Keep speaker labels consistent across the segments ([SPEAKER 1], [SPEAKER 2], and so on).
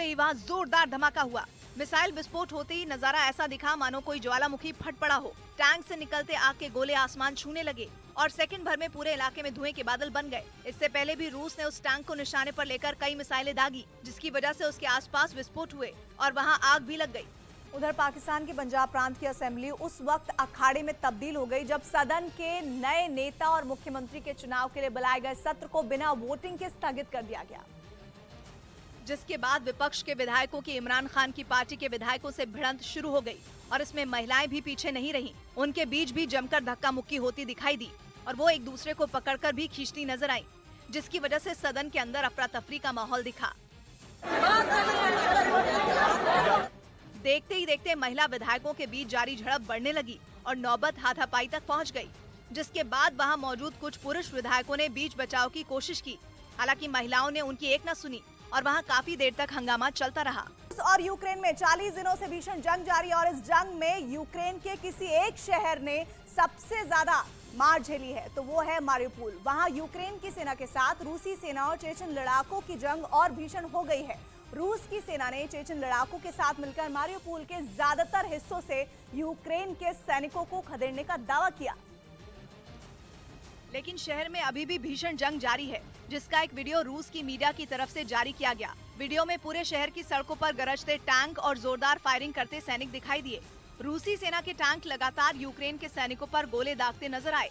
[SPEAKER 1] पहुंचते ही वहां जोरदार धमाका हुआ। मिसाइल विस्फोट होते ही नजारा ऐसा दिखा मानो कोई ज्वालामुखी फट पड़ा हो। टैंक से निकलते आग के गोले आसमान छूने लगे और सेकंड भर में पूरे इलाके में धुएं के बादल बन गए। इससे पहले भी रूस ने उस टैंक को निशाने पर लेकर कई मिसाइलें दागी, जिसकी वजह से उसके आसपास विस्फोट हुए और वहां आग भी लग गई।
[SPEAKER 2] उधर पाकिस्तान के पंजाब प्रांत की असेंबली उस वक्त अखाड़े में तब्दील हो गई जब सदन के नए नेता और मुख्यमंत्री के चुनाव के लिए बुलाए गए सत्र को बिना वोटिंग के स्थगित कर दिया गया,
[SPEAKER 1] जिसके बाद विपक्ष के विधायकों की इमरान खान की पार्टी के विधायकों से भिड़ंत शुरू हो गई और इसमें महिलाएं भी पीछे नहीं रहीं। उनके बीच भी जमकर धक्का मुक्की होती दिखाई दी और वो एक दूसरे को पकड़कर भी खींचती नजर आई, जिसकी वजह से सदन के अंदर अफरा तफरी का माहौल दिखा। देखते ही देखते महिला विधायकों के बीच जारी झड़प बढ़ने लगी और नौबत हाथापाई तक पहुंच गई, जिसके बाद वहां मौजूद कुछ पुरुष विधायकों ने बीच बचाव की कोशिश की। हालांकि महिलाओं ने उनकी एक न सुनी और वहां काफी देर तक हंगामा चलता रहा।
[SPEAKER 2] और यूक्रेन में 40 दिनों से भीषण जंग जारी और इस जंग में यूक्रेन के किसी एक शहर ने सबसे ज्यादा मार झेली है, तो वो है मारिउपोल। वहां यूक्रेन की सेना के साथ रूसी सेना और चेचन लड़ाकों की जंग और भीषण हो गई है। रूस की सेना ने चेचन लड़ाकों के साथ मिलकर मारिउपोल के ज्यादातर हिस्सों से यूक्रेन के सैनिकों को खदेड़ने का दावा किया,
[SPEAKER 1] लेकिन शहर में अभी भी भीषण जंग जारी है, जिसका एक वीडियो रूस की मीडिया की तरफ से जारी किया गया। वीडियो में पूरे शहर की सड़कों पर गरजते टैंक और जोरदार फायरिंग करते सैनिक दिखाई दिए। रूसी सेना के टैंक लगातार यूक्रेन के सैनिकों पर गोले दागते नजर आए।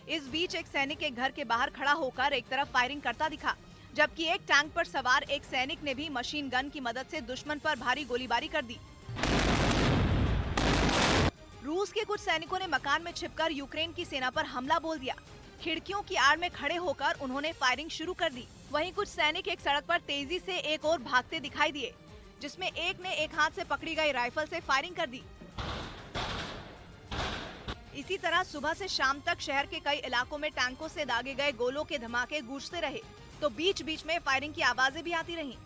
[SPEAKER 1] इस बीच एक सैनिक एक घर के बाहर खड़ा होकर एक तरफ फायरिंग करता दिखा, जबकि एक टैंक पर सवार एक सैनिक ने भी मशीन गन की मदद से दुश्मन पर भारी गोलीबारी कर दी। रूस के कुछ सैनिकों ने मकान में छिपकर यूक्रेन की सेना पर हमला बोल दिया। खिड़कियों की आड़ में खड़े होकर उन्होंने फायरिंग शुरू कर दी। वहीं कुछ सैनिक एक सड़क पर तेजी से एक ओर भागते दिखाई दिए, जिसमें एक ने एक हाथ से पकड़ी गई राइफल से फायरिंग कर दी। इसी तरह सुबह से शाम तक शहर के कई इलाकों में टैंकों से दागे गए गोलों के धमाके गूंजते रहे, तो बीच बीच में फायरिंग की आवाजें भी आती रहीं।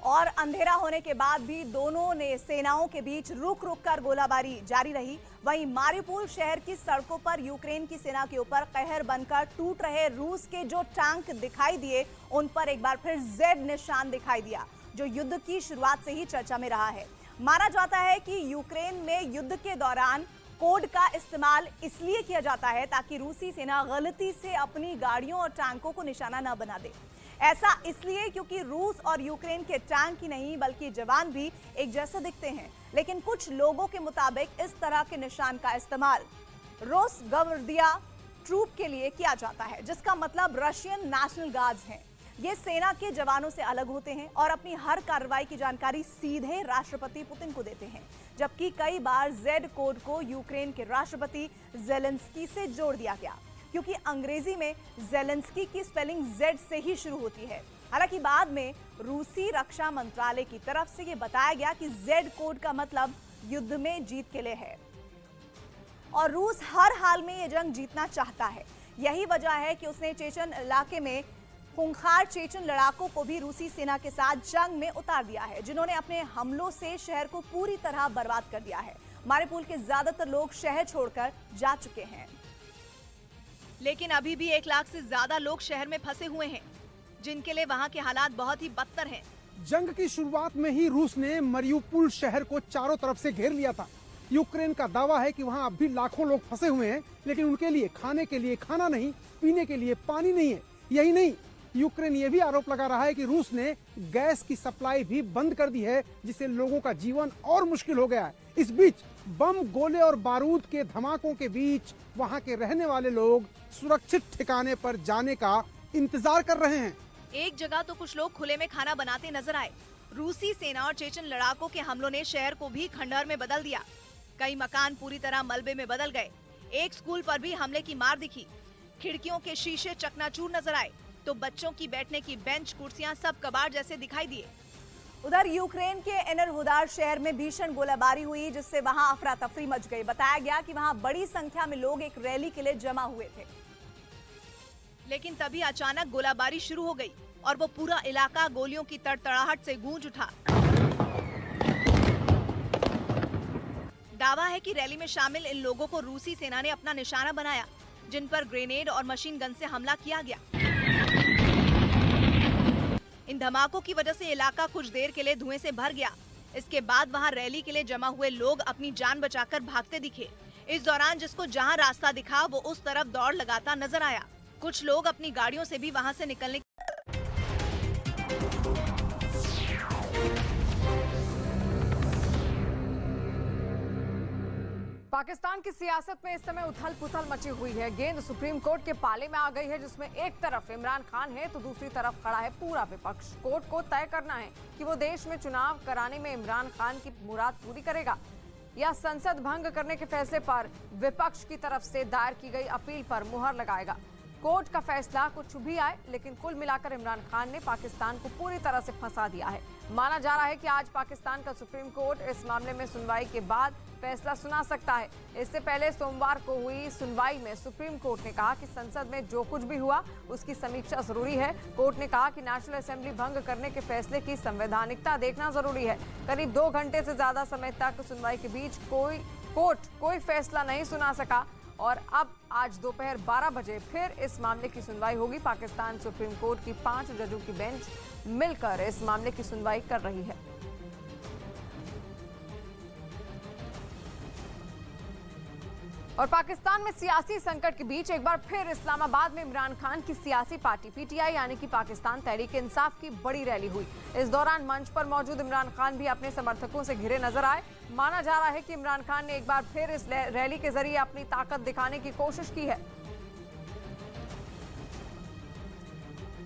[SPEAKER 2] और अंधेरा होने के बाद भी दोनों ने सेनाओं के बीच रुक रुक कर गोलाबारी जारी रही। वहीं मारिउपोल शहर की सड़कों पर यूक्रेन की सेना के ऊपर कहर बनकर टूट रहे रूस के जो टैंक दिखाई दिए, उन पर एक बार फिर जेड निशान दिखाई दिया, जो युद्ध की शुरुआत से ही चर्चा में रहा है। माना जाता है कि यूक्रेन में युद्ध के दौरान कोड का इस्तेमाल इसलिए किया जाता है ताकि रूसी सेना गलती से अपनी गाड़ियों और टैंकों को निशाना न बना दे। ऐसा इसलिए क्योंकि रूस और यूक्रेन के टैंक ही नहीं बल्कि जवान भी एक जैसे दिखते हैं, लेकिन कुछ लोगों के मुताबिक इस तरह के निशान का इस्तेमाल रोसगवर्दिया ट्रूप के लिए किया जाता है, जिसका मतलब रशियन नेशनल गार्ड्स हैं। ये सेना के जवानों से अलग होते हैं और अपनी हर कार्रवाई की जानकारी सीधे राष्ट्रपति पुतिन को देते हैं, जबकि कई बार जेड कोड को यूक्रेन के राष्ट्रपति जेलेंस्की से जोड़ दिया गया, क्योंकि अंग्रेजी में जेलेंस्की की स्पेलिंग जेड से ही शुरू होती है। हालांकि बाद में रूसी रक्षा मंत्रालय की तरफ से यह बताया गया कि जेड कोड का मतलब युद्ध में जीत के लिए है और रूस हर हाल में यह जंग जीतना चाहता है। यही वजह है कि उसने चेचन इलाके में खूंखार चेचन लड़ाकों को भी रूसी सेना के साथ जंग में उतार दिया है, जिन्होंने अपने हमलों से शहर को पूरी तरह बर्बाद कर दिया है। मारिउपोल के ज्यादातर लोग शहर छोड़कर जा चुके हैं,
[SPEAKER 1] लेकिन अभी भी 1 लाख से ज्यादा लोग शहर में फंसे हुए हैं, जिनके लिए वहां के हालात बहुत ही बदतर हैं।
[SPEAKER 3] जंग की शुरुआत में ही रूस ने मारिउपोल शहर को चारों तरफ से घेर लिया था। यूक्रेन का दावा है कि वहां अब भी लाखों लोग फंसे हुए हैं, लेकिन उनके लिए खाने के लिए खाना नहीं, पीने के लिए पानी नहीं है। यही नहीं, यूक्रेन ये भी आरोप लगा रहा है कि रूस ने गैस की सप्लाई भी बंद कर दी है, जिससे लोगों का जीवन और मुश्किल हो गया है। इस बीच बम, गोले और बारूद के धमाकों के बीच वहां के रहने वाले लोग सुरक्षित ठिकाने पर जाने का इंतजार कर रहे हैं।
[SPEAKER 1] एक जगह तो कुछ लोग खुले में खाना बनाते नजर आए। रूसी सेना और चेचन लड़ाकों के हमलों ने शहर को भी खंडहर में बदल दिया। कई मकान पूरी तरह मलबे में बदल गए। एक स्कूल पर भी हमले की मार दिखी। खिड़कियों के शीशे चकनाचूर नजर आए, तो बच्चों की बैठने की बेंच, कुर्सियां सब कबाड़ जैसे दिखाई दिए।
[SPEAKER 2] उधर यूक्रेन के एनरहोदार शहर में भीषण गोलाबारी हुई, जिससे वहां अफरा तफरी मच गई। बताया गया कि वहां बड़ी संख्या में लोग एक रैली के लिए जमा हुए थे,
[SPEAKER 1] लेकिन तभी अचानक गोलाबारी शुरू हो गई और वो पूरा इलाका गोलियों की तड़तड़ाहट से गूंज उठा। दावा है कि रैली में शामिल इन लोगों को रूसी सेना ने अपना निशाना बनाया, जिन पर ग्रेनेड और मशीन गन से हमला किया गया। इन धमाकों की वजह से इलाका कुछ देर के लिए धुएं से भर गया। इसके बाद वहां रैली के लिए जमा हुए लोग अपनी जान बचाकर भागते दिखे। इस दौरान जिसको जहां रास्ता दिखा वो उस तरफ दौड़ लगाता नजर आया। कुछ लोग अपनी गाड़ियों से भी वहां से निकलने
[SPEAKER 4] पाकिस्तान की सियासत में इस समय उथल पुथल मची हुई है। गेंद सुप्रीम कोर्ट के पाले में आ गई है, जिसमें एक तरफ इमरान खान है तो दूसरी तरफ खड़ा है पूरा विपक्ष। कोर्ट को तय करना है कि वो देश में चुनाव कराने में इमरान खान की मुराद पूरी करेगा या संसद भंग करने के फैसले पर विपक्ष की तरफ से दायर की गई अपील पर मुहर लगाएगा। कोर्ट का फैसला कुछ भी आए, लेकिन कुल मिलाकर इमरान खान ने पाकिस्तान को पूरी तरह से फंसा दिया है। माना जा रहा है कि आज पाकिस्तान का सुप्रीम कोर्ट इस मामले में सुनवाई के बाद फैसला सुना सकता है। इससे पहले सोमवार को हुई सुनवाई में सुप्रीम कोर्ट ने कहा कि संसद में जो कुछ भी हुआ उसकी समीक्षा जरूरी है। कोर्ट ने कहा कि नेशनल असेंबली भंग करने के फैसले की संवैधानिकता देखना जरूरी है। करीब 2 घंटे से ज्यादा समय तक सुनवाई के बीच कोर्ट कोई फैसला नहीं सुना सका और अब आज दोपहर 12 बजे फिर इस मामले की सुनवाई होगी। पाकिस्तान सुप्रीम कोर्ट की 5 जजों की बेंच मिलकर इस मामले की सुनवाई कर रही है। और पाकिस्तान में सियासी संकट के बीच एक बार फिर इस्लामाबाद में इमरान खान की सियासी पार्टी पीटीआई यानी कि पाकिस्तान तहरीक इंसाफ की बड़ी रैली हुई। इस दौरान मंच पर मौजूद इमरान खान भी अपने समर्थकों से घिरे नजर आए। माना जा रहा है कि इमरान खान ने एक बार फिर इस रैली के जरिए अपनी ताकत दिखाने की कोशिश की है।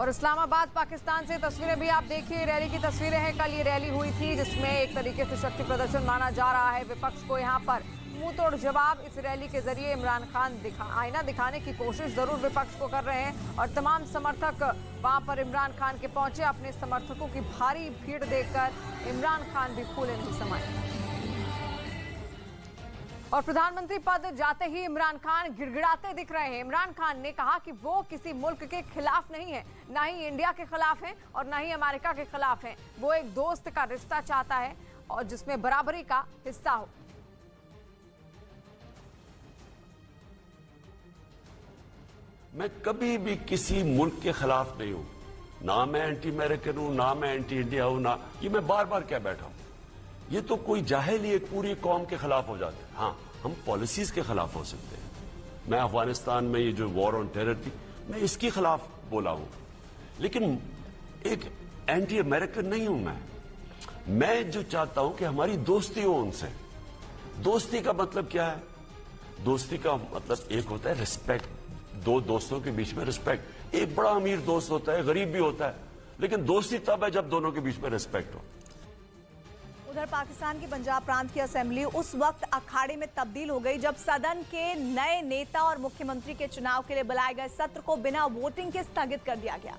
[SPEAKER 4] और इस्लामाबाद पाकिस्तान से तस्वीरें भी आप देखिए, रैली की तस्वीरें हैं। कल ये रैली हुई थी जिसमें एक तरीके से शक्ति प्रदर्शन माना जा रहा है। विपक्ष को यहाँ पर मुंह तोड़ जवाब इस रैली के जरिए इमरान खान आईना दिखाने की कोशिश जरूर विपक्ष को कर रहे हैं और तमाम समर्थक वहां पर इमरान खान के पहुंचे। अपने समर्थकों की भारी भीड़ देखकर इमरान खान भी फूले नहीं समाये। और प्रधानमंत्री पद जाते ही इमरान खान गिड़गिड़ाते दिख रहे हैं। इमरान खान ने कहा कि वो किसी मुल्क के खिलाफ नहीं है, ना ही इंडिया के खिलाफ है और ना ही अमेरिका के खिलाफ है। वो एक दोस्त का रिश्ता चाहता है और जिसमें बराबरी का हिस्सा हो।
[SPEAKER 5] मैं कभी भी किसी मुल्क के खिलाफ नहीं हूं, ना मैं एंटी अमेरिकन हूं, ना मैं एंटी इंडिया हूं, ना ये मैं बार बार कह बैठा हूं। ये तो कोई जाहिल ही एक पूरी कौम के खिलाफ हो जाते हैं। हाँ, हम पॉलिसीज के खिलाफ हो सकते हैं। मैं अफगानिस्तान में ये जो वॉर ऑन टेरर थी, मैं इसके खिलाफ बोला हूं, लेकिन एक एंटी अमेरिकन नहीं हूं मैं जो चाहता हूं कि हमारी दोस्ती हो उनसे। दोस्ती का मतलब क्या है? दोस्ती का मतलब एक होता है रिस्पेक्ट, दो दोस्तों के बीच में रिस्पेक्ट। एक बड़ा अमीर दोस्त होता है, गरीब भी होता है, लेकिन दोस्ती तब है जब दोनों के बीच में रिस्पेक्ट हो।
[SPEAKER 2] उधर पाकिस्तान के पंजाब प्रांत की असेंबली उस वक्त अखाड़े में तब्दील हो गई जब सदन के नए नेता और मुख्यमंत्री के चुनाव के लिए बुलाए गए सत्र को बिना वोटिंग के स्थगित कर दिया गया,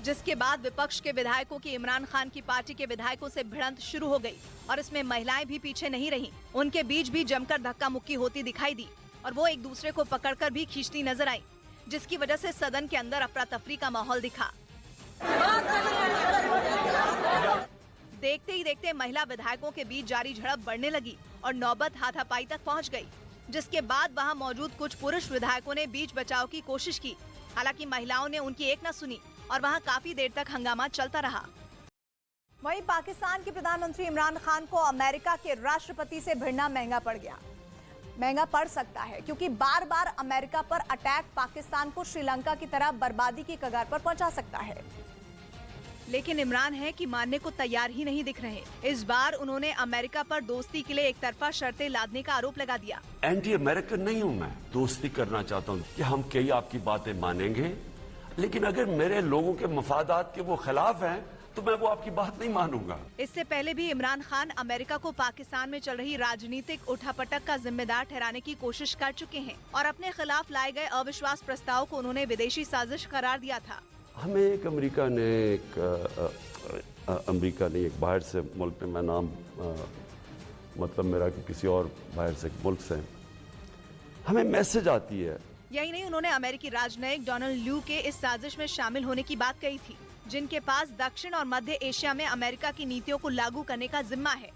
[SPEAKER 1] जिसके बाद विपक्ष के विधायकों की इमरान खान की पार्टी के विधायकों से भिड़ंत शुरू हो गई और इसमें महिलाएं भी पीछे नहीं रहीं। उनके बीच भी जमकर धक्का मुक्की होती दिखाई दी और वो एक दूसरे को पकड़कर भी खींचती नजर आई, जिसकी वजह से सदन के अंदर अफरा तफरी का माहौल दिखा। देखते ही देखते महिला विधायकों के बीच जारी झड़प बढ़ने लगी और नौबत हाथापाई तक पहुंच गई, जिसके बाद वहां मौजूद कुछ पुरुष विधायकों ने बीच बचाव की कोशिश की। हालांकि महिलाओं ने उनकी एक न सुनी और वहां काफी देर तक हंगामा चलता रहा।
[SPEAKER 2] वहीं पाकिस्तान के प्रधानमंत्री इमरान खान को अमेरिका के राष्ट्रपति से भिड़ना महंगा पड़ सकता है, क्योंकि बार बार अमेरिका पर अटैक पाकिस्तान को श्रीलंका की तरह बर्बादी की कगार पर पहुंचा सकता है।
[SPEAKER 1] लेकिन इमरान है कि मानने को तैयार ही नहीं दिख रहे। इस बार उन्होंने अमेरिका पर दोस्ती के लिए एक तरफा शर्तें लादने का आरोप लगा दिया।
[SPEAKER 5] एंटी अमेरिकन नहीं हूं मैं, दोस्ती करना चाहता हूं कि हम कई आपकी बातें मानेंगे, लेकिन अगर मेरे लोगों के मफादात के वो खिलाफ हैं तो मैं वो आपकी बात नहीं मानूंगा।
[SPEAKER 1] इससे पहले भी इमरान खान अमेरिका को पाकिस्तान में चल रही राजनीतिक उठापटक का जिम्मेदार ठहराने की कोशिश कर चुके हैं और अपने खिलाफ लाए गए अविश्वास प्रस्ताव को उन्होंने विदेशी साजिश करार दिया था।
[SPEAKER 5] हमें एक अमेरिका ने एक बाहर से मुल्क में, मैं नाम मतलब मेरा कि किसी और बाहर से मुल्क से हमें मैसेज आती है।
[SPEAKER 1] यही नहीं, उन्होंने अमेरिकी राजनयिक डोनाल्ड ल्यू के इस साजिश में शामिल होने की बात कही थी, जिनके पास दक्षिण और मध्य एशिया में अमेरिका की नीतियों को लागू करने का जिम्मा है।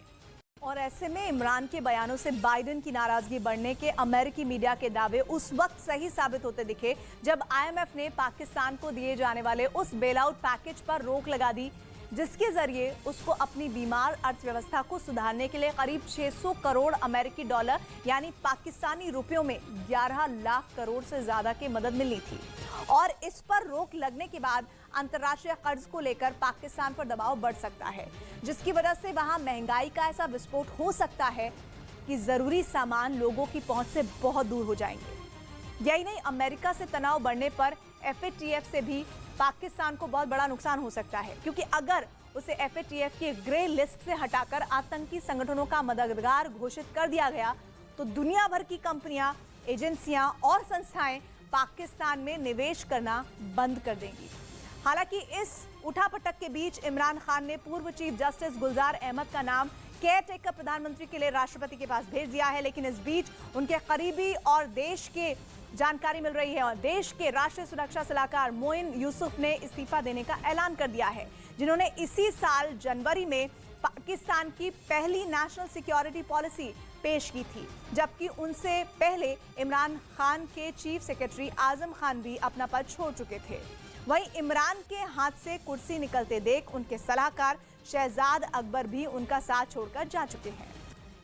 [SPEAKER 2] और ऐसे में इमरान के बयानों से बाइडेन की नाराजगी बढ़ने के अमेरिकी मीडिया के दावे उस वक्त सही साबित होते दिखे जब आईएमएफ ने पाकिस्तान को दिए जाने वाले उस बेलआउट पैकेज पर रोक लगा दी, जिसके जरिए उसको अपनी बीमार अर्थव्यवस्था को सुधारने के लिए करीब 600 करोड़ अमेरिकी डॉलर यानी पाकिस्तानी रुपयों में 11 लाख करोड़ से ज्यादा की मदद मिलनी थी। और इस पर रोक लगने के बाद अंतर्राष्ट्रीय कर्ज को लेकर पाकिस्तान पर दबाव बढ़ सकता है, जिसकी वजह से वहां महंगाई का ऐसा विस्फोट हो सकता है कि जरूरी सामान लोगों की पहुंच से बहुत दूर हो जाएंगे। यही नहीं, अमेरिका से तनाव बढ़ने पर FATF से भी पाकिस्तान को बहुत बड़ा नुकसान हो सकता है, क्योंकि अगर उसे FATF की ग्रे लिस्ट से हटाकर आतंकी संगठनों का मददगार घोषित कर दिया गया तो दुनिया भर की कंपनियां, एजेंसियां और संस्थाएं पाकिस्तान में निवेश करना बंद कर देंगी। हालांकि इस उठापटक के बीच इमरान खान ने पूर्व चीफ जस्टिस गुलजार अहमद का नाम केयरटेकर प्रधानमंत्री के लिए राष्ट्रपति के पास भेज दिया है, लेकिन इस बीच उनके करीबी और देश के जानकारी मिल रही है और देश के राष्ट्रीय सुरक्षा सलाहकार मोइन यूसुफ ने इस्तीफा देने का ऐलान कर दिया है, जिन्होंने इसी साल जनवरी में पाकिस्तान की पहली नेशनल सिक्योरिटी पॉलिसी पेश की थी, जबकि उनसे पहले इमरान खान के चीफ सेक्रेटरी आजम खान भी अपना पद छोड़ चुके थे। वहीं इमरान के हाथ से कुर्सी निकलते देख उनके सलाहकार शहजाद अकबर भी उनका साथ छोड़कर जा चुके हैं।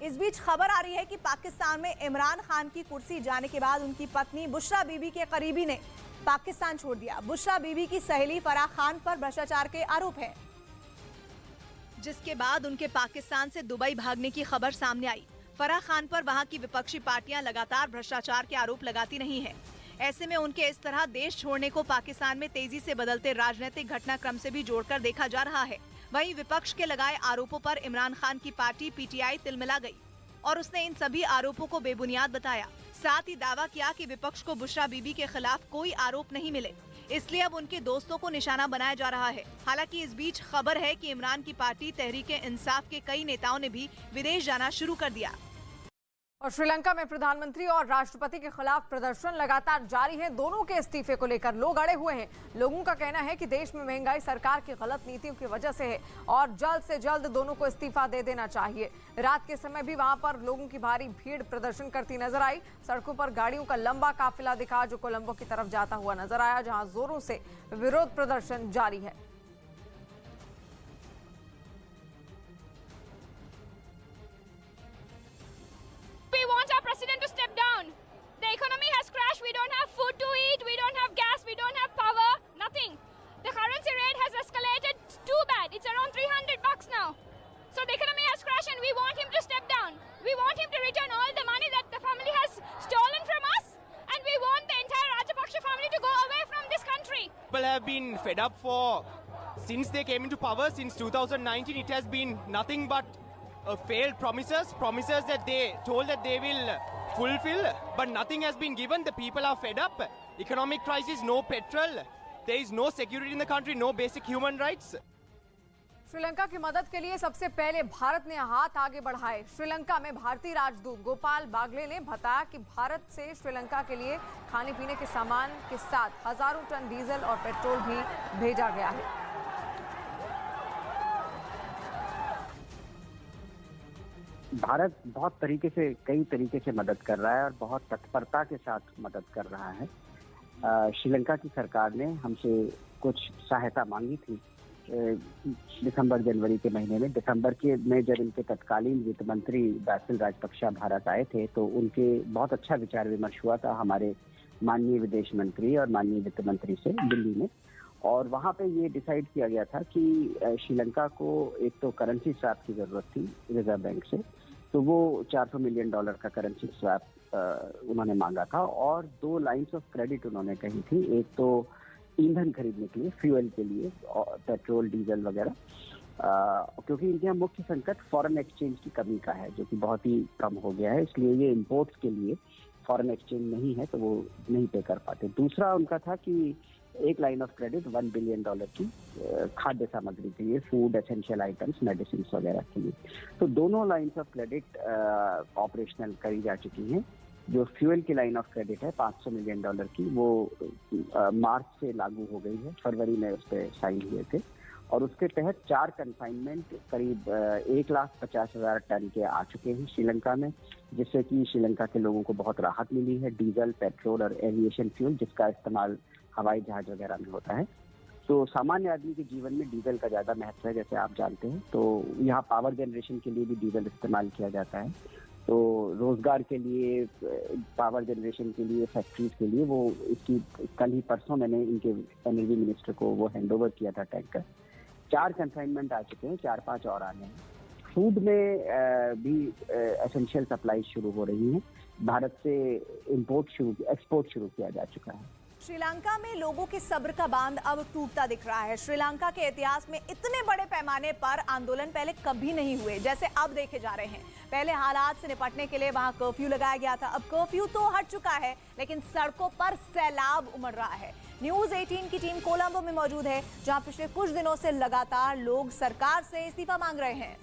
[SPEAKER 2] इस बीच खबर आ रही है कि पाकिस्तान में इमरान खान की कुर्सी जाने के बाद उनकी पत्नी बुशरा बीबी के करीबी ने पाकिस्तान छोड़ दिया। बुशरा बीबी की सहेली फराह खान पर भ्रष्टाचार के आरोप हैं,
[SPEAKER 1] जिसके बाद उनके पाकिस्तान से दुबई भागने की खबर सामने आई। फराह खान पर वहां की विपक्षी पार्टियां लगातार भ्रष्टाचार के आरोप लगाती रही हैं। ऐसे में उनके इस तरह देश छोड़ने को पाकिस्तान में तेजी से बदलते राजनीतिक घटनाक्रम से भी जोड़कर देखा जा रहा है। वहीं विपक्ष के लगाए आरोपों पर इमरान खान की पार्टी PTI तिलमिला गई और उसने इन सभी आरोपों को बेबुनियाद बताया। साथ ही दावा किया कि विपक्ष को बुशरा बीबी के खिलाफ कोई आरोप नहीं मिले, इसलिए अब उनके दोस्तों को निशाना बनाया जा रहा है। हालांकि इस बीच खबर है कि इमरान की पार्टी तहरीक-ए-इंसाफ के कई नेताओं ने भी विदेश जाना शुरू कर दिया।
[SPEAKER 4] और श्रीलंका में प्रधानमंत्री और राष्ट्रपति के खिलाफ प्रदर्शन लगातार जारी है। दोनों के इस्तीफे को लेकर लोग अड़े हुए हैं। लोगों का कहना है कि देश में महंगाई सरकार की गलत नीतियों की वजह से है और जल्द से जल्द दोनों को इस्तीफा दे देना चाहिए। रात के समय भी वहां पर लोगों की भारी भीड़ प्रदर्शन करती नजर आई। सड़कों पर गाड़ियों का लंबा काफिला दिखा जो कोलंबो की तरफ जाता हुआ नजर आया, जहां जोरों से विरोध प्रदर्शन जारी है।
[SPEAKER 6] President to step down. The economy has crashed. We don't have food to eat. We don't have gas. We don't have power. Nothing. The currency rate has escalated too bad. It's around $300 now. So the economy has crashed and we want him to step down. We want him to return all the money that the family has stolen from us. And we want the entire Rajapaksa family to go away from this country.
[SPEAKER 7] People have been fed up since they came into power, since 2019. It has been nothing but failed promises that they told that they will fulfill, but nothing has been given. The people are fed up. Economic crisis, no petrol, there is no security in the country, no basic human rights.
[SPEAKER 4] Sri Lanka की मदद के लिए सबसे पहले भारत ने हाथ आगे बढ़ाए। श्रीलंका में भारतीय राजदूत गोपाल बागले ने बताया कि भारत से श्रीलंका के लिए खाने पीने के सामान के साथ हजारों टन डीजल और पेट्रोल भी भेजा गया है।
[SPEAKER 8] भारत बहुत कई तरीके से मदद कर रहा है और बहुत तत्परता के साथ मदद कर रहा है। श्रीलंका की सरकार ने हमसे कुछ सहायता मांगी थी दिसंबर जनवरी के महीने में। दिसंबर के में जब इनके तत्कालीन वित्त मंत्री बैसिल राजपक्षा भारत आए थे तो उनके बहुत अच्छा विचार विमर्श हुआ था हमारे माननीय विदेश मंत्री और माननीय वित्त मंत्री से दिल्ली में, और वहाँ पे ये डिसाइड किया गया था कि श्रीलंका को एक तो करेंसी स्वैप की जरूरत थी रिजर्व बैंक से, तो वो $400 मिलियन का करेंसी स्वैप उन्होंने मांगा था, और 2 लाइन्स ऑफ क्रेडिट उन्होंने कही थी। एक तो ईंधन खरीदने के लिए, फ्यूल के लिए, पेट्रोल डीजल वगैरह, क्योंकि इनके यहाँ मुख्य संकट फॉरेन एक्सचेंज की कमी का है जो कि बहुत ही कम हो गया है, इसलिए ये इम्पोर्ट्स के लिए फॉरेन एक्सचेंज नहीं है तो वो नहीं पे कर पाते। दूसरा उनका था कि एक लाइन ऑफ क्रेडिट $1 बिलियन की खाद्य सामग्री के लिए, फूड एसेंशियल आइटम्स, मेडिसिन वगैरह के लिए। तो दोनों लाइन्स ऑफ क्रेडिट ऑपरेशनल करी जा चुकी हैं। जो फ्यूल की लाइन ऑफ क्रेडिट है $500 मिलियन की, वो मार्च से लागू हो गई है, फरवरी में उस पर साइन हुए थे, और उसके तहत 4 कंफाइनमेंट करीब 1,50,000 टन के आ चुके हैं श्रीलंका में, जिससे कि श्रीलंका के लोगों को बहुत राहत मिली है। डीजल, पेट्रोल और एविएशन फ्यूल जिसका इस्तेमाल हवाई जहाज वगैरह में होता है, तो सामान्य आदमी के जीवन में डीजल का ज़्यादा महत्व है, जैसे आप जानते हैं। तो यहाँ पावर जनरेशन के लिए भी डीजल इस्तेमाल किया जाता है। तो रोजगार के लिए, पावर जनरेशन के लिए, फैक्ट्रीज के लिए वो इसकी कल ही परसों मैंने इनके एनर्जी मिनिस्टर को वो हैंडओवर किया था टैंकर। 4 कंसाइनमेंट आ चुके हैं, 4-5 और आने हैं। फूड में भी एसेंशियल सप्लाई शुरू हो रही है। भारत से एक्सपोर्ट शुरू किया जा चुका है।
[SPEAKER 2] श्रीलंका में लोगों के सब्र का बांध अब टूटता दिख रहा है। श्रीलंका के इतिहास में इतने बड़े पैमाने पर आंदोलन पहले कभी नहीं हुए जैसे अब देखे जा रहे हैं। पहले हालात से निपटने के लिए वहां कर्फ्यू लगाया गया था, अब कर्फ्यू तो हट चुका है, लेकिन सड़कों पर सैलाब उमड़ रहा है। न्यूज़ 18 की टीम कोलंबो में मौजूद है, जहां पिछले कुछ दिनों से लगातार लोग सरकार से इस्तीफा मांग रहे हैं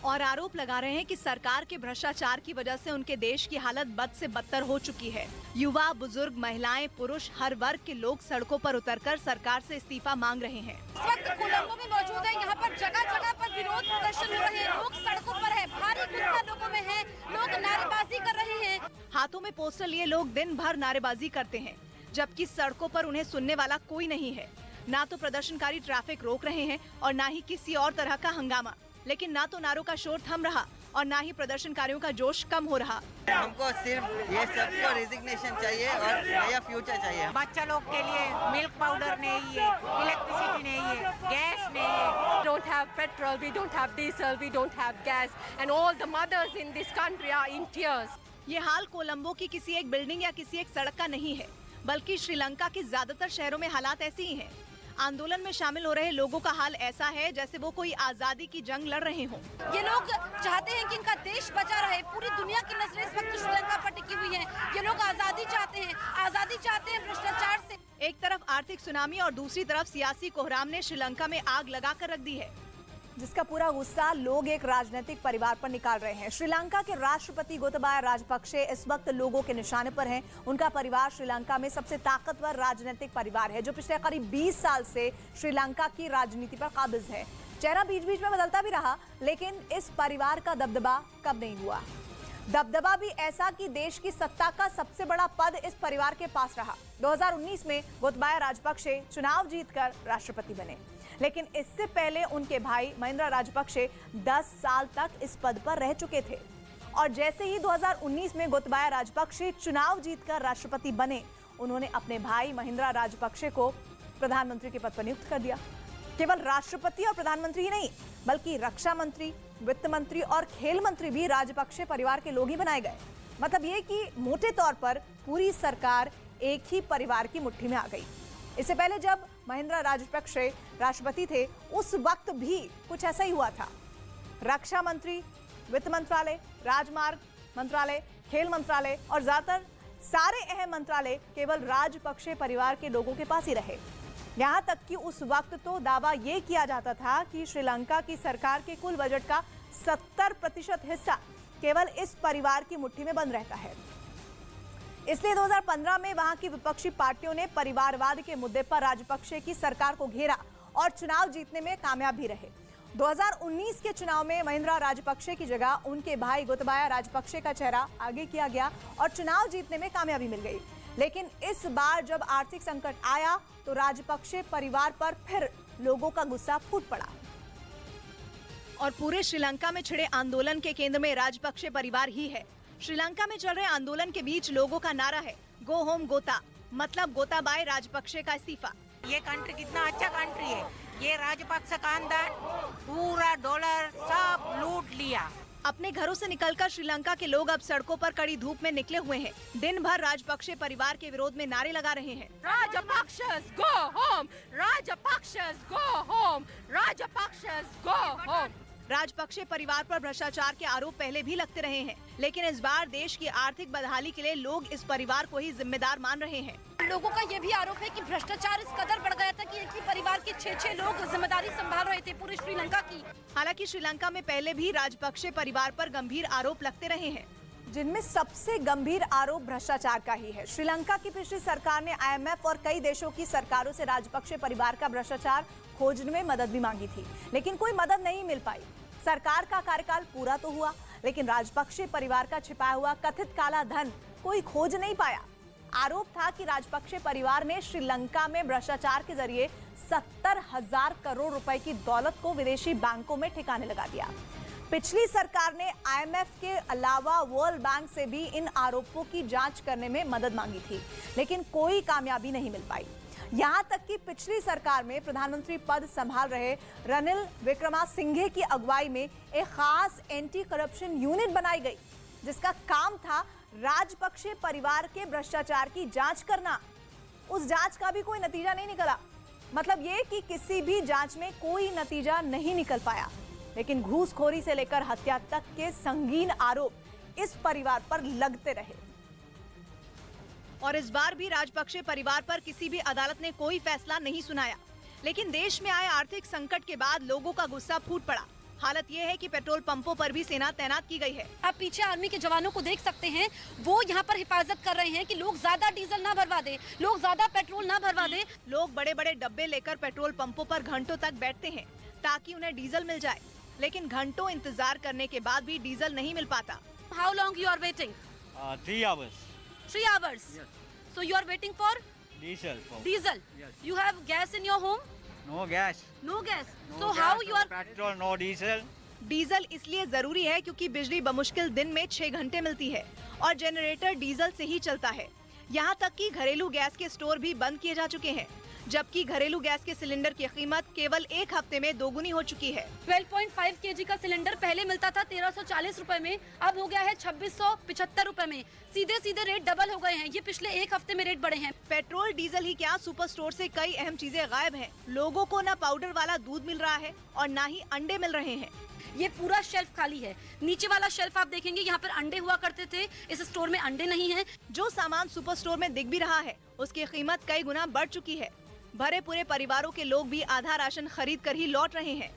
[SPEAKER 1] और आरोप लगा रहे हैं कि सरकार के भ्रष्टाचार की वजह से उनके देश की हालत बद से बदतर हो चुकी है। युवा, बुजुर्ग, महिलाएं, पुरुष, हर वर्ग के लोग सड़कों पर उतरकर सरकार से इस्तीफा मांग रहे हैं।
[SPEAKER 9] इस वक्त कोलंबो में मौजूद है, यहाँ पर जगह जगह पर विरोध प्रदर्शन हो रहे हैं, लोग सड़कों पर है, भारी गुस्सा लोगों में है, लोग नारेबाजी कर रहे हैं।
[SPEAKER 1] हाथों में पोस्टर लिए लोग दिन भर नारेबाजी करते हैं, जबकि सड़कों पर उन्हें सुनने वाला कोई नहीं है। ना तो प्रदर्शनकारी ट्रैफिक रोक रहे हैं और ना ही किसी और तरह का हंगामा, लेकिन ना तो नारों का शोर थम रहा और ना ही प्रदर्शनकारियों का जोश कम हो रहा।
[SPEAKER 10] हमको सिर्फ ये सबको रेजिग्नेशन चाहिए और नया फ्यूचर चाहिए।
[SPEAKER 11] बच्चा लोग के लिए मिल्क पाउडर नहीं है, इलेक्ट्रिसिटी नहीं है, गैस नहीं है।
[SPEAKER 9] We don't have petrol, we don't have diesel, we don't have gas, and all the mothers in this country are in tears.
[SPEAKER 1] ये हाल कोलंबो की किसी एक बिल्डिंग या किसी एक सड़क का नहीं है, बल्कि श्रीलंका के ज्यादातर शहरों में हालात ऐसे ही हैं। आंदोलन में शामिल हो रहे लोगों का हाल ऐसा है जैसे वो कोई आजादी की जंग लड़ रहे हों।
[SPEAKER 9] ये लोग चाहते हैं कि इनका देश बचा रहे। पूरी दुनिया की नजरें इस वक्त श्रीलंका पर टिकी हुई हैं। ये लोग आजादी चाहते हैं, आजादी चाहते हैं भ्रष्टाचार से।
[SPEAKER 1] एक तरफ आर्थिक सुनामी और दूसरी तरफ सियासी कोहराम ने श्रीलंका में आग लगाकर रख दी है,
[SPEAKER 2] जिसका पूरा गुस्सा लोग एक राजनीतिक परिवार पर निकाल रहे हैं। श्रीलंका के राष्ट्रपति गोताबाया राजपक्षे इस वक्त लोगों के निशाने पर हैं। उनका परिवार श्रीलंका में सबसे ताकतवर राजनीतिक परिवार है, जो पिछले करीब 20 साल से श्रीलंका की राजनीति पर काबिज है। चेहरा बीच बीच में बदलता भी रहा, लेकिन इस परिवार का दबदबा कब नहीं हुआ। दबदबा भी ऐसा कि देश की सत्ता का सबसे बड़ा पद इस परिवार के पास रहा। 2019 में गोताबाया राजपक्षे चुनाव जीतकर राष्ट्रपति बने, लेकिन इससे पहले उनके भाई महिंद्रा राजपक्षे 10 साल तक इस पद पर रह चुके थे। और जैसे ही 2019 में गोताबाया राजपक्षे चुनाव जीतकर राष्ट्रपति बने, उन्होंने अपने भाई महिंद्रा राजपक्षे को प्रधानमंत्री के पद पर नियुक्त कर दिया। केवल राष्ट्रपति और प्रधानमंत्री ही नहीं, बल्कि रक्षा मंत्री, वित्त मंत्री और खेल मंत्री भी राजपक्षे परिवार के लोग ही बनाए गए। मतलब ये कि मोटे तौर पर पूरी सरकार एक ही परिवार की मुट्ठी में आ गई। इससे पहले जब महिंद्रा राजपक्षे राष्ट्रपति थे, उस वक्त भी कुछ ऐसा ही हुआ था। रक्षा मंत्री, वित्त मंत्रालय, राजमार्ग मंत्रालय, खेल मंत्रालय और ज्यादातर सारे अहम मंत्रालय केवल राजपक्षे परिवार के लोगों के पास ही रहे। यहाँ तक कि उस वक्त तो दावा ये किया जाता था कि श्रीलंका की सरकार के कुल बजट का 70% हिस्सा केवल इस परिवार की मुट्ठी में बंद रहता है। इसलिए 2015 में वहां की विपक्षी पार्टियों ने परिवारवाद के मुद्दे पर राजपक्षे की सरकार को घेरा और चुनाव जीतने में कामयाब भी रहे। 2019 के चुनाव में महिंद्रा राजपक्षे की जगह उनके भाई गोताबाया राजपक्षे का चेहरा आगे किया गया और चुनाव जीतने में कामयाबी मिल गई। लेकिन इस बार जब आर्थिक संकट आया तो राजपक्षे परिवार पर फिर लोगों का गुस्सा फूट पड़ा
[SPEAKER 1] और पूरे श्रीलंका में छिड़े आंदोलन के केंद्र में राजपक्षे परिवार ही है। श्रीलंका में चल रहे आंदोलन के बीच लोगों का नारा है गो होम गोता, मतलब गोताबाया राजपक्षे का इस्तीफा।
[SPEAKER 11] ये कंट्री कितना अच्छा कंट्री है। ये राजपक्ष खानदान पूरा डॉलर सब लूट लिया।
[SPEAKER 1] अपने घरों से निकलकर श्रीलंका के लोग अब सड़कों पर कड़ी धूप में निकले हुए हैं। दिन भर राजपक्षे परिवार के विरोध में नारे लगा रहे हैं।
[SPEAKER 9] Rajapaksas go home, Rajapaksas go home, Rajapaksas go home.
[SPEAKER 1] Rajapaksa परिवार पर भ्रष्टाचार के आरोप पहले भी लगते रहे हैं, लेकिन इस बार देश की आर्थिक बदहाली के लिए लोग इस परिवार को ही जिम्मेदार मान रहे हैं।
[SPEAKER 9] लोगों का ये भी आरोप है कि भ्रष्टाचार इस कदर बढ़ गया था कि एक ही परिवार के 6 लोग जिम्मेदारी संभाल रहे थे पूरी श्रीलंका की।
[SPEAKER 1] हालांकि श्रीलंका में पहले भी राजपक्षे परिवार पर गंभीर आरोप लगते रहे हैं।
[SPEAKER 2] जिनमें सबसे गंभीर आरोप भ्रष्टाचार का ही है। श्रीलंका की पिछली सरकार ने IMF और कई देशों की सरकारों से राजपक्षे परिवार का भ्रष्टाचार खोजने में मदद भी मांगी थी, लेकिन कोई मदद नहीं मिल पाई। सरकार का कार्यकाल पूरा तो हुआ, लेकिन राजपक्षे परिवार का छिपाया हुआ कथित काला धन कोई खोज नहीं पाया। आरोप था कि राजपक्षे परिवार ने श्रीलंका में भ्रष्टाचार के जरिए 70,000 करोड़ रुपए की दौलत को विदेशी बैंकों में ठिकाने लगा दिया। पिछली सरकार ने IMF के अलावा वर्ल्ड बैंक से भी इन आरोपों की जांच करने में मदद मांगी थी, लेकिन कोई कामयाबी नहीं मिल पाई। यहां तक कि पिछली सरकार में प्रधानमंत्री पद संभाल रहे रनिल विक्रमासिंघे की अगुवाई में एक खास एंटी करप्शन यूनिट बनाई गई, जिसका काम था राजपक्षे परिवार के भ्रष्टाचार की जांच करना। उस जांच का भी कोई नतीजा नहीं निकला। मतलब ये कि किसी भी जांच में कोई नतीजा नहीं निकल पाया, लेकिन घूसखोरी से लेकर हत्या तक के संगीन आरोप इस परिवार पर लगते रहे।
[SPEAKER 1] और इस बार भी राजपक्षे परिवार पर किसी भी अदालत ने कोई फैसला नहीं सुनाया। लेकिन देश में आए आर्थिक संकट के बाद लोगों का गुस्सा फूट पड़ा। हालत ये है कि पेट्रोल पंपों पर भी सेना तैनात की गई है।
[SPEAKER 9] आप पीछे आर्मी के जवानों को देख सकते हैं, वो यहाँ पर हिफाजत कर रहे हैं कि लोग ज्यादा डीजल ना भरवा दे, लोग ज्यादा पेट्रोल ना भरवा दे।
[SPEAKER 1] लोग बड़े बड़े डब्बे लेकर पेट्रोल पंपों पर घंटों तक बैठते हैं ताकि उन्हें डीजल मिल जाए, लेकिन घंटों इंतजार करने के बाद भी डीजल नहीं मिल पाता।
[SPEAKER 9] How long you are waiting?
[SPEAKER 12] 3 hours.
[SPEAKER 9] 3 hours.
[SPEAKER 12] Yes.
[SPEAKER 9] So you are waiting for
[SPEAKER 12] Diesel.
[SPEAKER 9] diesel.
[SPEAKER 12] Yes.
[SPEAKER 9] You have gas in your home?
[SPEAKER 12] No gas.
[SPEAKER 9] No gas.
[SPEAKER 12] No
[SPEAKER 9] So
[SPEAKER 12] gas,
[SPEAKER 9] how
[SPEAKER 12] no
[SPEAKER 9] you are?
[SPEAKER 12] petrol, no diesel.
[SPEAKER 1] Diesel इसलिए जरूरी है क्योंकि बिजली बमुश्किल दिन में 6 घंटे मिलती है और जनरेटर डीजल से ही चलता है। यहाँ तक कि घरेलू गैस के स्टोर भी बंद किए जा चुके हैं, जबकि घरेलू गैस के सिलेंडर की कीमत केवल 1 हफ्ते में दोगुनी हो चुकी है।
[SPEAKER 9] 12.5 kg का सिलेंडर पहले मिलता था 1340 रुपए में, अब हो गया है 2675 रुपए में। सीधे सीधे रेट डबल हो गए हैं। ये पिछले 1 हफ्ते में रेट बढ़े हैं।
[SPEAKER 1] पेट्रोल डीजल ही क्या, सुपर स्टोर से कई अहम चीजें गायब हैं। लोगों को न पाउडर वाला दूध मिल रहा है और न ही अंडे मिल रहे हैं।
[SPEAKER 9] ये पूरा शेल्फ खाली है। नीचे वाला शेल्फ आप देखेंगे, यहाँ पर अंडे हुआ करते थे, इस स्टोर में अंडे नहीं है।
[SPEAKER 1] जो सामान सुपर स्टोर में दिख भी रहा है, उसकी कीमत कई गुना बढ़ चुकी है। भरे पूरे परिवारों के लोग भी आधा राशन खरीद कर ही लौट रहे हैं,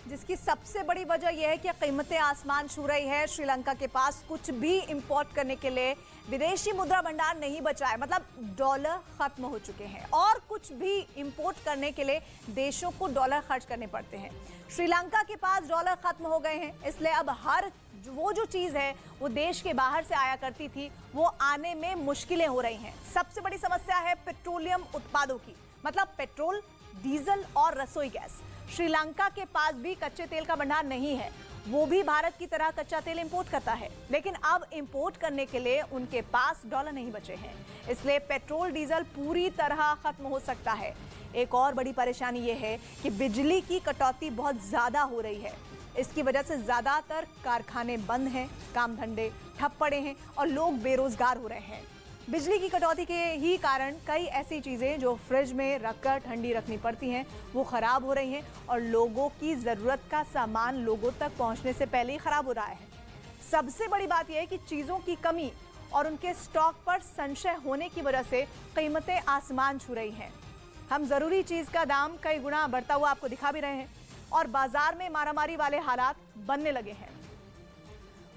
[SPEAKER 2] जिसकी सबसे बड़ी वजह यह है कि कीमतें आसमान छू रही है। श्रीलंका के पास कुछ भी इंपोर्ट करने के लिए विदेशी मुद्रा भंडार नहीं बचा है, मतलब डॉलर खत्म हो चुके हैं और कुछ भी इंपोर्ट करने के लिए देशों को डॉलर खर्च करने पड़ते हैं। श्रीलंका के पास डॉलर खत्म हो गए हैं, इसलिए अब हर वो जो चीज है वो देश के बाहर से आया करती थी, वो आने में मुश्किलें हो रही हैं। सबसे बड़ी समस्या है पेट्रोलियम उत्पादों की, मतलब पेट्रोल, डीजल और रसोई गैस। श्रीलंका के पास भी कच्चे तेल का भंडार नहीं है, वो भी भारत की तरह कच्चा तेल इंपोर्ट करता है, लेकिन अब इंपोर्ट करने के लिए उनके पास डॉलर नहीं बचे हैं, इसलिए पेट्रोल डीजल पूरी तरह खत्म हो सकता है। एक और बड़ी परेशानी ये है कि बिजली की कटौती बहुत ज्यादा हो रही है। इसकी वजह से ज्यादातर कारखाने बंद हैं, काम धंधे ठप पड़े हैं और लोग बेरोजगार हो रहे हैं। बिजली की कटौती के ही कारण कई ऐसी चीजें जो फ्रिज में रखकर ठंडी रखनी पड़ती हैं वो खराब हो रही हैं और लोगों की जरूरत का सामान लोगों तक पहुंचने से पहले ही खराब हो रहा है। सबसे बड़ी बात यह है कि चीजों की कमी और उनके स्टॉक पर संशय होने की वजह से कीमतें आसमान छू रही हैं। हम जरूरी चीज का दाम कई गुना बढ़ता हुआ आपको दिखा भी रहे हैं और बाजार में मारामारी वाले हालात बनने लगे हैं।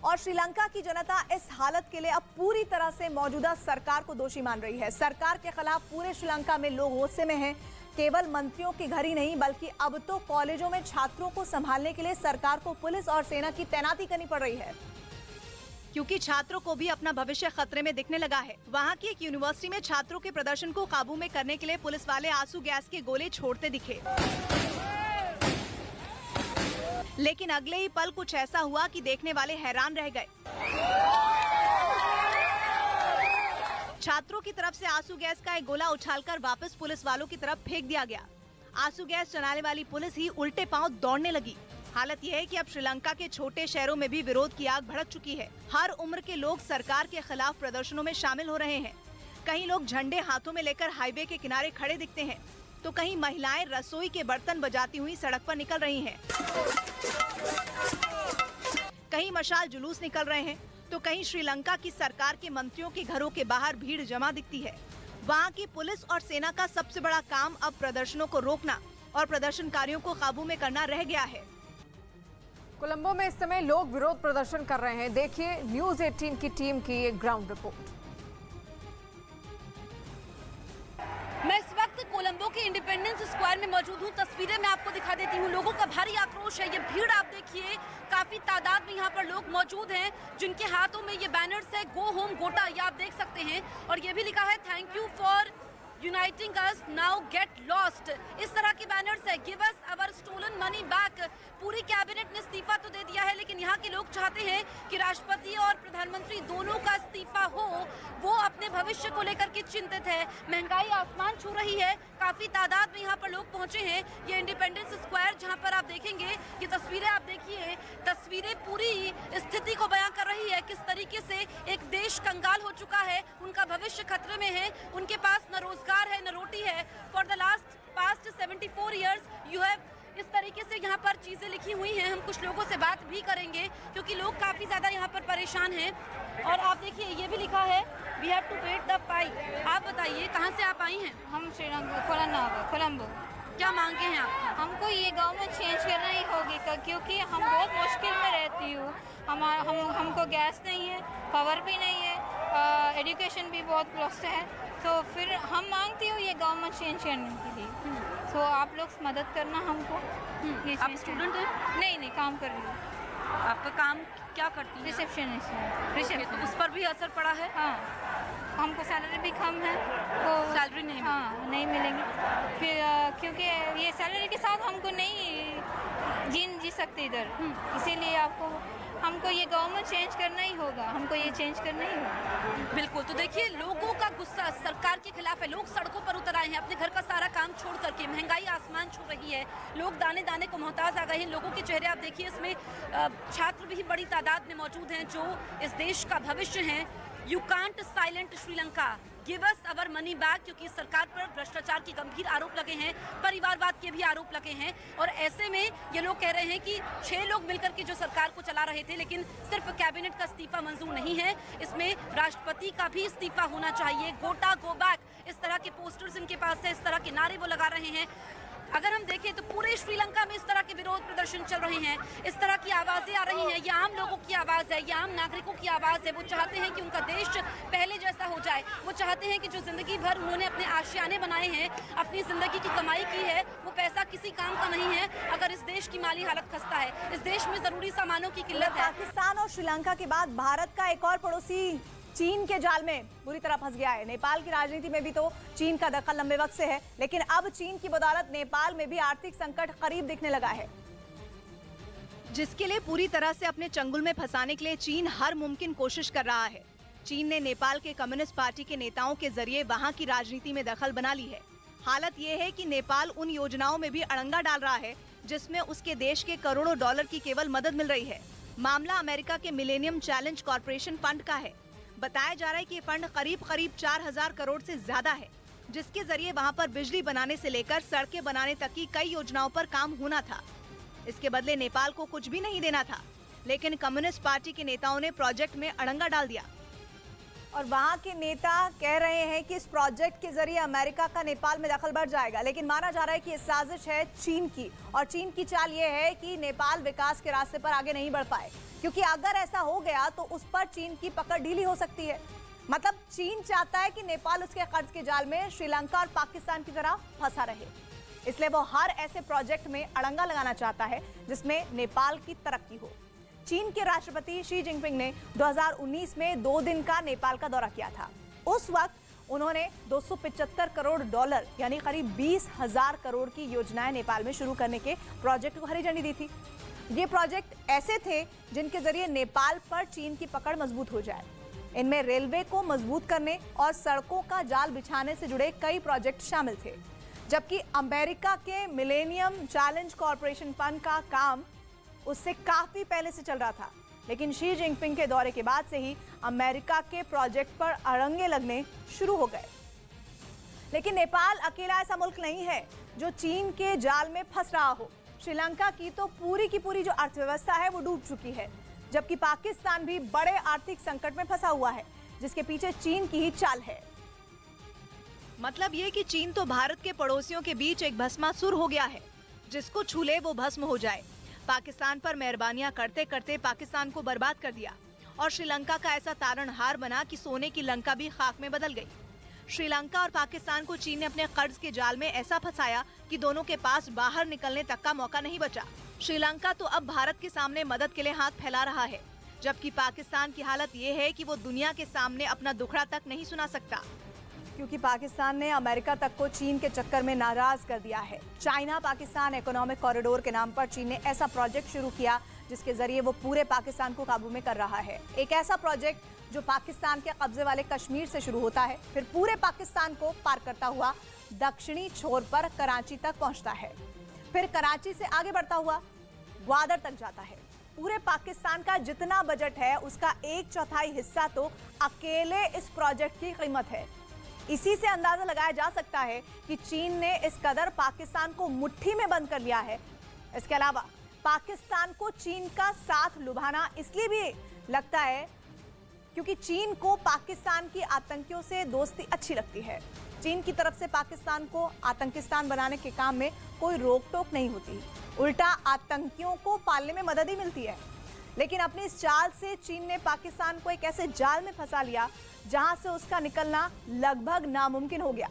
[SPEAKER 2] और श्रीलंका की जनता इस हालत के लिए अब पूरी तरह से मौजूदा सरकार को दोषी मान रही है। सरकार के खिलाफ पूरे श्रीलंका में लोग गुस्से में हैं। केवल मंत्रियों के घर ही नहीं, बल्कि अब तो कॉलेजों में छात्रों को संभालने के लिए सरकार को पुलिस और सेना की तैनाती करनी पड़ रही है,
[SPEAKER 1] क्योंकि छात्रों को भी अपना भविष्य खतरे में दिखने लगा है। वहाँ की एक यूनिवर्सिटी में छात्रों के प्रदर्शन को काबू में करने के लिए पुलिस वाले आंसू गैस के गोले छोड़ते दिखे, लेकिन अगले ही पल कुछ ऐसा हुआ कि देखने वाले हैरान रह गए। छात्रों की तरफ से आंसू गैस का एक गोला उछालकर वापस पुलिस वालों की तरफ फेंक दिया गया। आंसू गैस चलाने वाली पुलिस ही उल्टे पांव दौड़ने लगी। हालत यह है कि अब श्रीलंका के छोटे शहरों में भी विरोध की आग भड़क चुकी है। हर उम्र के लोग सरकार के खिलाफ प्रदर्शनों में शामिल हो रहे हैं। कहीं लोग झंडे हाथों में लेकर हाईवे के किनारे खड़े दिखते हैं, तो कहीं महिलाएं रसोई के बर्तन बजाती हुई सड़क पर निकल रही हैं। कहीं मशाल जुलूस निकल रहे हैं, तो कहीं श्रीलंका की सरकार के मंत्रियों के घरों के बाहर भीड़ जमा दिखती है। वहाँ की पुलिस और सेना का सबसे बड़ा काम अब प्रदर्शनों को रोकना और प्रदर्शनकारियों को काबू में करना रह गया है।
[SPEAKER 4] कोलंबो में इस समय लोग विरोध प्रदर्शन कर रहे हैं। देखिए न्यूज़ 18 की टीम की एक ग्राउंड रिपोर्ट।
[SPEAKER 9] मैं इस वक्त कोलंबो के इंडिपेंडेंस स्क्वायर में मौजूद हूँ। तस्वीरें मैं आपको दिखा देती हूँ। लोगों का भारी आक्रोश है। ये भीड़ आप देखिए, काफी तादाद में यहाँ पर लोग मौजूद हैं जिनके हाथों में ये बैनर्स है गो होम गोटा, ये आप देख सकते हैं। और ये भी लिखा है thank you for uniting us now get lost. इस तरह के बैनर्स है। Give us our stolen money back. पूरी कैबिनेट ने इस्तीफा तो दे दिया है, लेकिन यहाँ के लोग चाहते हैं कि राष्ट्रपति और प्रधानमंत्री दोनों का इस्तीफा हो। वो अपने भविष्य को लेकर के चिंतित है। महंगाई आसमान छू रही है। काफी तादाद में यहाँ पर लोग पहुंचे हैं। ये इंडिपेंडेंस स्क्वायर जहाँ पर आप देखेंगे, ये तस्वीरें आप देखिए, तस्वीरें पूरी स्थिति को बयां कर रही है। किस तरीके से एक देश कंगाल हो चुका है, उनका भविष्य खतरे में है, उनके पास न रोजगार है न रोटी है। For the past 74 years you have, इस तरीके से यहाँ पर चीजें लिखी हुई हैं। हम कुछ लोगों से बात भी करेंगे क्योंकि लोग काफी ज्यादा यहाँ पर परेशान हैं। और आप देखिए ये भी लिखा है we have to paid the fine. आप बताइए कहाँ से आप आई हैं?
[SPEAKER 6] हम श्रीलंका कोलंबो।
[SPEAKER 9] क्या मांगे हैं आप?
[SPEAKER 6] हमको ये गवर्नमेंट चेंज करना ही होगी क्योंकि हम बहुत मुश्किल में रहती हूँ। हमको गैस नहीं है, पावर भी नहीं है, एजुकेशन भी बहुत कॉस्ट है। तो फिर हम मांगती हूँ ये गवर्नमेंट चेंज करने के लिए। तो आप लोग मदद करना हमको। ये
[SPEAKER 9] आप स्टूडेंट हैं?
[SPEAKER 6] नहीं, काम कर रही हूँ।
[SPEAKER 9] आपका काम क्या करती हैं?
[SPEAKER 6] रिसेप्शनिस्ट।
[SPEAKER 9] तो उस पर भी असर पड़ा है?
[SPEAKER 6] हाँ, हमको सैलरी भी कम है तो
[SPEAKER 9] सैलरी नहीं
[SPEAKER 6] नहीं मिलेगी। फिर क्योंकि ये सैलरी के साथ हमको नहीं जी सकते इधर, इसीलिए हमको ये गवर्नमेंट चेंज करना ही होगा। हमको ये चेंज करना ही होगा।
[SPEAKER 9] बिल्कुल। तो देखिए लोगों का गुस्सा सरकार के खिलाफ है। लोग सड़कों पर उतर आए हैं अपने घर का सारा काम छोड़ करके। महंगाई आसमान छू रही है। लोग दाने दाने को मोहताज आ गए हैं। लोगों के चेहरे आप देखिए, इसमें छात्र भी बड़ी तादाद में मौजूद हैं जो इस देश का भविष्य हैं। You can't silent Sri Lanka, give us our money back. क्योंकि सरकार पर भ्रष्टाचार के गंभीर आरोप लगे हैं, परिवारवाद के भी आरोप लगे हैं। और ऐसे में ये लोग कह रहे हैं कि 6 लोग मिलकर के जो सरकार को चला रहे थे, लेकिन सिर्फ कैबिनेट का इस्तीफा मंजूर नहीं है, इसमें राष्ट्रपति का भी इस्तीफा होना चाहिए। गोटा गो बैक, इस तरह के पोस्टर्स इनके पास है, इस तरह के नारे वो लगा रहे हैं। अगर हम देखें तो पूरे श्रीलंका में इस तरह के विरोध प्रदर्शन चल रहे हैं, इस तरह की आवाजें आ रही हैं। ये आम लोगों की आवाज है, ये आम नागरिकों की आवाज है। वो चाहते हैं कि उनका देश पहले जैसा हो जाए। वो चाहते हैं कि जो जिंदगी भर उन्होंने अपने आशियाने बनाए हैं, अपनी जिंदगी की कमाई की है, वो पैसा किसी काम का नहीं है अगर इस देश की माली हालत खस्ता है। इस देश में जरूरी सामानों की किल्लत है।
[SPEAKER 2] पाकिस्तान और श्रीलंका के बाद भारत का एक और पड़ोसी चीन के जाल में बुरी तरह फंस गया है। नेपाल की राजनीति में भी तो चीन का दखल लंबे वक्त से है, लेकिन अब चीन की बदौलत नेपाल में भी आर्थिक संकट करीब दिखने लगा है,
[SPEAKER 1] जिसके लिए पूरी तरह से अपने चंगुल में फंसाने के लिए चीन हर मुमकिन कोशिश कर रहा है। चीन ने नेपाल के कम्युनिस्ट पार्टी के नेताओं के जरिए वहां की राजनीति में दखल बना ली है। हालत ये है कि नेपाल उन योजनाओं में भी अड़ंगा डाल रहा है जिसमें उसके देश के करोड़ों डॉलर की केवल मदद मिल रही है। मामला अमेरिका के मिलेनियम चैलेंज कॉर्पोरेशन फंड का है। बताया जा रहा है कि ये फंड करीब 4000 करोड़ से ज्यादा है, जिसके जरिए वहां पर बिजली बनाने से लेकर सड़कें बनाने तक की कई योजनाओं पर काम होना था। इसके बदले नेपाल को कुछ भी नहीं देना था, लेकिन कम्युनिस्ट पार्टी के नेताओं ने प्रोजेक्ट में अड़ंगा डाल दिया।
[SPEAKER 2] और वहां के नेता कह रहे हैं कि इस प्रोजेक्ट के जरिए अमेरिका का नेपाल में दखल बढ़ जाएगा, लेकिन माना जा रहा है कि ये साजिश है चीन की, और चीन की चाल ये है कि नेपाल विकास के रास्ते पर आगे नहीं बढ़ पाए, क्योंकि अगर ऐसा हो गया तो उस पर चीन की पकड़ ढीली हो सकती है। मतलब चीन चाहता है कि नेपाल उसके कर्ज के जाल में श्रीलंका और पाकिस्तान की तरह फंसा रहे, इसलिए वो हर ऐसे प्रोजेक्ट में अड़ंगा लगाना चाहता है जिसमें नेपाल की तरक्की हो। चीन के राष्ट्रपति शी जिनपिंग ने 2019 में 2 दिन का नेपाल का दौरा किया था। उस वक्त उन्होंने 275 करोड़ डॉलर यानी करीब 20,000 करोड़ की योजनाएं नेपाल में शुरू करने के प्रोजेक्ट को हरी झंडी दी थी। ये प्रोजेक्ट ऐसे थे जिनके जरिए नेपाल पर चीन की पकड़ मजबूत हो जाए। इनमें रेलवे को मजबूत करने और सड़कों का जाल बिछाने से जुड़े कई प्रोजेक्ट शामिल थे, जबकि अमेरिका के मिलेनियम चैलेंज कॉर्पोरेशन फंड का काम उससे काफी पहले से चल रहा था। लेकिन शी जिनपिंग के दौरे के बाद से ही अमेरिका के प्रोजेक्ट पर अड़ंगे लगने शुरू हो गए। लेकिन नेपाल अकेला ऐसा मुल्क नहीं है जो चीन के जाल में फंस रहा हो। श्रीलंका की तो पूरी की पूरी जो अर्थव्यवस्था है वो डूब चुकी है, जबकि पाकिस्तान भी बड़े आर्थिक संकट में फंसा हुआ है, जिसके पीछे चीन की ही चाल है।
[SPEAKER 1] मतलब ये कि चीन तो भारत के पड़ोसियों के बीच एक भस्मासुर हो गया है, जिसको छू ले वो भस्म हो जाए। पाकिस्तान पर मेहरबानियां करते करते पाकिस्तान को बर्बाद कर दिया और श्रीलंका का ऐसा तारणहार बना कि सोने की लंका भी खाक में बदल गई। श्रीलंका और पाकिस्तान को चीन ने अपने कर्ज के जाल में ऐसा फंसाया कि दोनों के पास बाहर निकलने तक का मौका नहीं बचा। श्रीलंका तो अब भारत के सामने मदद के लिए हाथ फैला रहा है, जबकि पाकिस्तान की हालत ये है कि वो दुनिया के सामने अपना दुखड़ा तक नहीं सुना सकता,
[SPEAKER 2] क्योंकि पाकिस्तान ने अमेरिका तक को चीन के चक्कर में नाराज कर दिया है। चाइना पाकिस्तान इकोनॉमिक कॉरिडोर के नाम पर चीन ने ऐसा प्रोजेक्ट शुरू किया जिसके जरिए वो पूरे पाकिस्तान को काबू में कर रहा है। एक ऐसा प्रोजेक्ट जो पाकिस्तान के कब्जे वाले कश्मीर से शुरू होता है, फिर पूरे पाकिस्तान को पार करता हुआ दक्षिणी छोर पर कराची तक पहुंचता है, फिर कराची से आगे बढ़ता हुआ ग्वादर तक जाता है। पूरे पाकिस्तान का जितना बजट है उसका 1/4 हिस्सा तो अकेले इस प्रोजेक्ट की कीमत है। इसी से अंदाजा लगाया जा सकता है कि चीन ने इस कदर पाकिस्तान को मुट्ठी में बंद कर लिया है। इसके अलावा पाकिस्तान को चीन का साथ लुभाना इसलिए भी लगता है क्योंकि चीन को पाकिस्तान की आतंकियों से दोस्ती अच्छी लगती है। चीन की तरफ से पाकिस्तान को आतंकिस्तान बनाने के काम में कोई रोक टोक नहीं होती, उल्टा आतंकियों को पालने में मदद ही मिलती है। लेकिन अपनी इस चाल से चीन ने पाकिस्तान को एक ऐसे जाल में फंसा लिया जहां से उसका निकलना लगभग नामुमकिन हो गया,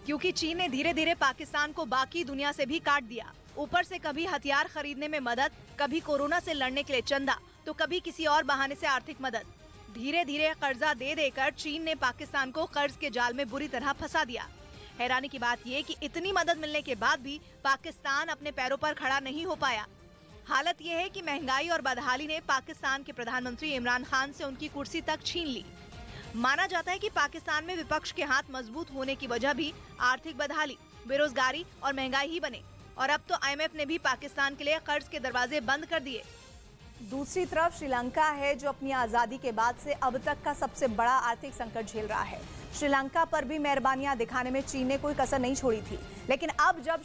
[SPEAKER 1] क्योंकि चीन ने धीरे धीरे पाकिस्तान को बाकी दुनिया से भी काट दिया। ऊपर से कभी हथियार खरीदने में मदद, कभी कोरोना से लड़ने के लिए चंदा, तो कभी किसी और बहाने से आर्थिक मदद। धीरे धीरे कर्जा दे देकर चीन ने पाकिस्तान को कर्ज के जाल में बुरी तरह फंसा दिया। हैरानी की बात यह कि इतनी मदद मिलने के बाद भी पाकिस्तान अपने पैरों पर खड़ा नहीं हो पाया। हालत यह है कि महंगाई और बदहाली ने पाकिस्तान के प्रधानमंत्री इमरान खान से उनकी कुर्सी तक छीन ली। माना जाता है कि पाकिस्तान में विपक्ष के हाथ मजबूत होने की वजह भी आर्थिक बदहाली, बेरोजगारी और महंगाई ही बने। और अब तो IMF ने भी पाकिस्तान के लिए कर्ज के दरवाजे बंद कर दिए।
[SPEAKER 2] दूसरी तरफ श्रीलंका है जो अपनी आज़ादी के बाद से अब तक का सबसे बड़ा आर्थिक संकट झेल रहा है। श्रीलंका पर भी मेहरबानियां दिखाने में चीन ने कोई कसर नहीं छोड़ी थी, लेकिन अब जब